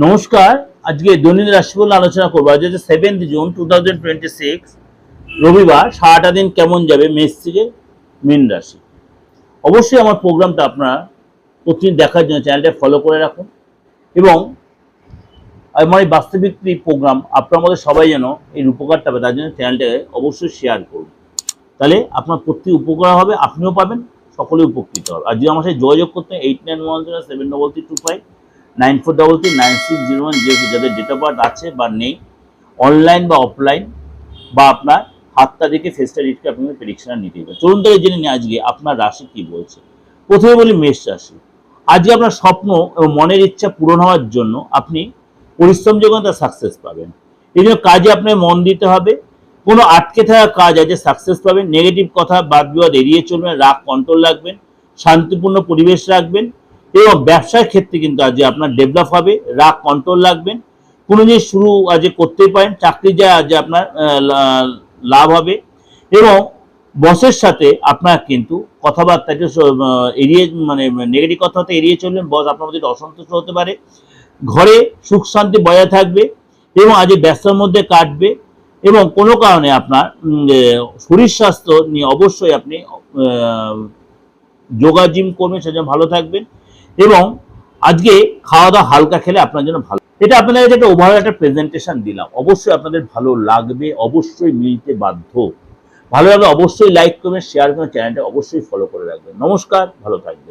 নমস্কার। আজকে দৈনিক রাশিফল আলোচনা করবো। আজ হচ্ছে 7 জুন 2026 রবিবার। সারাটা দিন কেমন যাবে মেষ থেকে মীন রাশি। অবশ্যই আমার প্রোগ্রামটা আপনারা প্রতিদিন দেখার জন্য চ্যানেলটা ফলো করে রাখুন এবং আমার এই বাস্তবিক প্রোগ্রাম আপনার মধ্যে সবাই যেন এর উপকারটা পাবে তার জন্য চ্যানেলটাকে অবশ্যই শেয়ার করুন। তাহলে আপনার প্রত্যেক উপকার হবে, আপনিও পাবেন, সকলে উপকৃত হবে। আর যদি আমার সাথে যোগাযোগ করতে 89107225 9433960106, যাদের ডেট অফ বার্থ আছে বা নেই, অনলাইন বা অফলাইন বা আপনার হাতটা দেখে ফেসটা রিডকে আপনাদের প্রেডিকশন নিতে হবে। চলুন তাহলে জেনে নিই আজকে আপনার রাশি কি বলছে। প্রথমে বলি মেষ রাশি। আজকে আপনার স্বপ্ন এবং মনের ইচ্ছা পূরণ হওয়ার জন্য আপনি পরিশ্রম যখন তার সাকসেস পাবেন। এই জন্য কাজে আপনার মন দিতে হবে। কোনো আটকে থাকা কাজ আজকে সাকসেস পাবেন। নেগেটিভ কথা বাদ বিবাদ এড়িয়ে চলবেন, রাগ কন্ট্রোল রাখবেন, শান্তিপূর্ণ পরিবেশ রাখবেন এবং ব্যবসার ক্ষেত্রে কিন্তু আজকে আপনার ডেভেলপ হবে, রাগ কন্ট্রোল রাখবেন। কোনো জিনিস শুরু আজকে করতেই পারেন, চাকরি যায় আজকে আপনার লাভ হবে এবং বসের সাথে আপনার কিন্তু কথাবার্তাকে এড়িয়ে মানে নেগেটিভ কথাটা এড়িয়ে চলবেন। বস আপনার মধ্যে অসন্তুষ্ট হতে পারে। ঘরে সুখ শান্তি বজায় থাকবে এবং আজ ব্যস্ততার মধ্যে কাটবে এবং কোনো কারণে আপনার শরীর স্বাস্থ্য নিয়ে অবশ্যই আপনি যোগা জিম করবেন, সেজন্য ভালো থাকবেন এবং আজকে খাওয়া দাওয়া হালকা খেলে আপনার জন্য ভালো। এটা আপনাদের কাছে একটা ওভারঅল একটা প্রেজেন্টেশন দিলাম। অবশ্যই আপনাদের ভালো লাগবে, অবশ্যই মিলতে বাধ্য। ভালো লাগলে অবশ্যই লাইক করবেন, শেয়ার করবেন, চ্যানেলটা অবশ্যই ফলো করে রাখবেন। নমস্কার, ভালো থাকবেন।